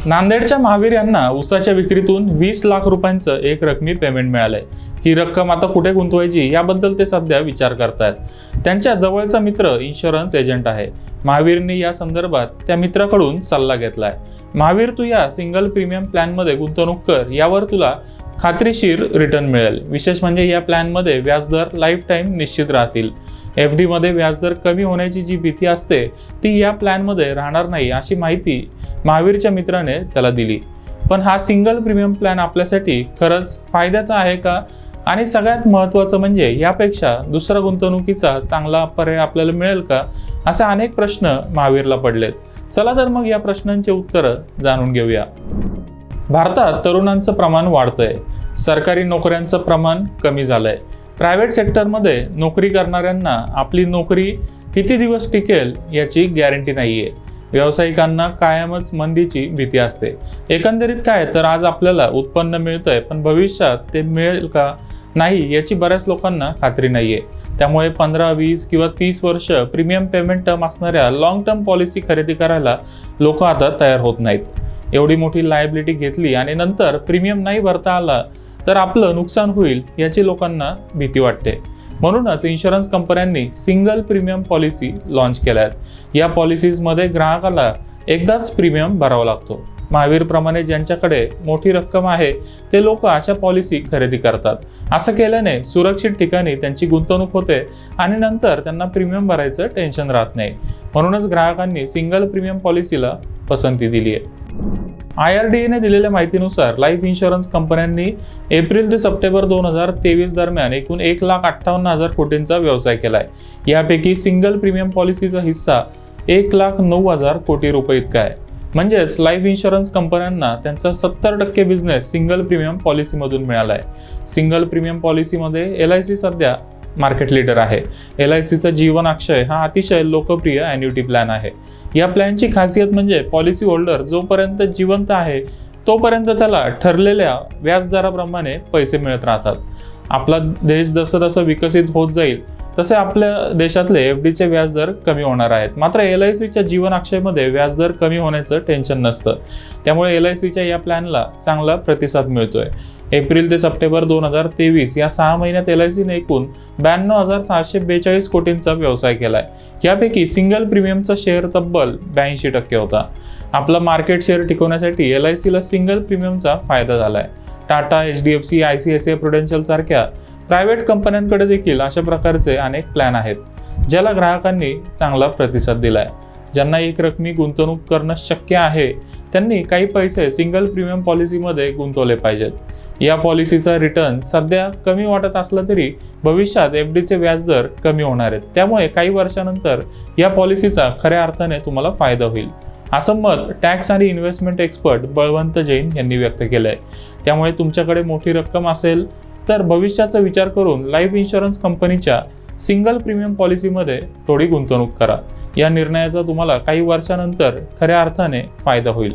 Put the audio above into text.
नांदेडच्या महावीर यांना ऊसाच्या विक्रीतून 20 लाख रुपयांचं एक रकमी पेमेंट मिळालंय। ही रक्कम आता कुठे गुंतवायची याबद्दल ते सध्या विचार करतायत। त्यांच्या जवळचा मित्र इन्शुरन्स एजंट आहे। महावीरने या संदर्भात त्या मित्राकडून सल्ला घेतलाय। महावीर, तू या सिंगल प्रीमियम प्लॅन मध्ये गुंतवणूक कर, यावर तुला खात्रीशीर रिटर्न मिळेल। विशेष म्हणजे या प्लॅन मध्ये व्याजदर लाईफ टाइम निश्चित राहतील। FD मध्ये व्याजदर कमी होण्याची जी भीती असते ती या प्लॅन मध्ये राहणार नाही, अशी माहिती महावीरच्या मित्राने त्याला दिली। पण हा सिंगल प्रीमियम प्लॅन आपल्यासाठी खरंच फायद्याचा आहे का? आणि सगळ्यात महत्त्वाचं म्हणजे यापेक्षा दुसरा गुंतवणुकीचा चांगला पर्याय आपल्याला मिळेल का? असे अनेक प्रश्न महावीरला पडलेत। चला तर मग या प्रश्नांची उत्तरं जाणून घेऊया। भारतात तरुणांचं प्रमाण वाढतंय, सरकारी नोकऱ्यांचं प्रमाण कमी झालंय। प्रायव्हेट सेक्टरमध्ये नोकरी करणाऱ्यांना आपली नोकरी किती दिवस टिकेल याची गॅरंटी नाहीये। व्यावसायिकांना कायमच मंदीची भीती असते। एकंदरीत काय तर आज आपल्याला उत्पन्न मिळतंय, पण भविष्यात ते मिळेल का नाही याची बऱ्याच लोकांना खात्री नाहीये। त्यामुळे 15, 20 किंवा 30 वर्ष प्रीमियम पेमेंट टर्म असणाऱ्या लॉंग टर्म पॉलिसी खरेदी करायला लोक आता तयार होत नाहीत। एवढी मोठी लायबिलिटी घेतली आणि नंतर प्रीमियम नाही भरता आला तर आपलं नुकसान होईल याची लोकांना भीती वाटते। म्हणूनच इन्शुरन्स कंपन्यांनी सिंगल प्रीमियम पॉलिसी लॉन्च केल्यात। या पॉलिसीजमध्ये ग्राहकाला एकदाच प्रीमियम भरावा लागतो। महावीरप्रमाणे ज्यांच्याकडे मोठी रक्कम आहे ते लोक अशा पॉलिसी खरेदी करतात। असं केल्याने सुरक्षित ठिकाणी त्यांची गुंतवणूक होते आणि नंतर त्यांना प्रीमियम भरायचं टेन्शन राहत नाही। म्हणूनच ग्राहकांनी सिंगल प्रीमियम पॉलिसीला पसंती दिली आहे। IRDA ने दिलेल्या माहितीनुसार लाईफ इन्शुरन्स कंपन्यांनी एप्रिल ते सप्टेंबर 2023 दरम्यान एकूण 1,58,000 कोटींचा व्यवसाय केलाय। यापैकी सिंगल प्रीमियम पॉलिसीचा हिस्सा 1,09,000 कोटी रुपये इतका आहे। म्हणजेच लाईफ इन्शुरन्स कंपन्यांना त्यांचा 70% बिझनेस सिंगल प्रीमियम पॉलिसीमधून मिळाला आहे। सिंगल प्रीमियम पॉलिसीमध्ये LIC सध्या मार्केट लीडर आहे। LICचा जीवन अक्षय हा अतिशय लोकप्रिय ॲन्युटी प्लॅन आहे। या प्लॅनची खासियत म्हणजे पॉलिसी होल्डर जोपर्यंत जिवंत आहे तोपर्यंत त्याला ठरलेल्या व्याजदराप्रमाणे पैसे मिळत राहतात। आपला देश जसं विकसित होत जाईल तसे आपल्या देशातले FDचे व्याजदर कमी होणार आहेत। मात्र LICच्या जीवन अक्षयमध्ये व्याजदर कमी होण्याचं टेन्शन नसतं। त्यामुळे LICच्या या प्लॅनला चांगला प्रतिसाद मिळतोय। एप्रिल ते सप्टेंबर 2023 या 6 महिन्यात LICने एकूण 92,642 कोटींचा व्यवसाय केलाय। यापैकी सिंगल प्रीमियमचा शेअर तब्बल 82% होता। आपला मार्केट शेअर टिकवण्यासाठी LICला सिंगल प्रीमियमचा फायदा झालाय। टाटा, HDFC, ICICI प्रुडेन्शियल सारख्या प्रायव्हेट कंपन्यांकडे देखील अशा प्रकारचे अनेक प्लॅन आहेत ज्याला ग्राहकांनी चांगला प्रतिसाद दिलाय। ज्यांना एक रकमी गुंतवणूक करणं शक्य आहे त्यांनी काही पैसे सिंगल प्रीमियम पॉलिसीमध्ये गुंतवले पाहिजेत। या पॉलिसीचा रिटर्न सध्या कमी वाटत असला तरी भविष्यात FDचे व्याजदर कमी होणार आहेत। त्यामुळे काही वर्षानंतर या पॉलिसीचा खऱ्या अर्थाने तुम्हाला फायदा होईल, असं मत टॅक्स आणि इन्व्हेस्टमेंट एक्सपर्ट बळवंत जैन यांनी व्यक्त केलंय। त्यामुळे तुमच्याकडे मोठी रक्कम असेल तर भविष्याचा विचार करून लाईफ इन्शुरन्स कंपनीच्या सिंगल प्रीमियम पॉलिसीमध्ये थोडी गुंतवणूक करा। या निर्णयाचा तुम्हाला काही वर्षानंतर खऱ्या अर्थाने फायदा होईल।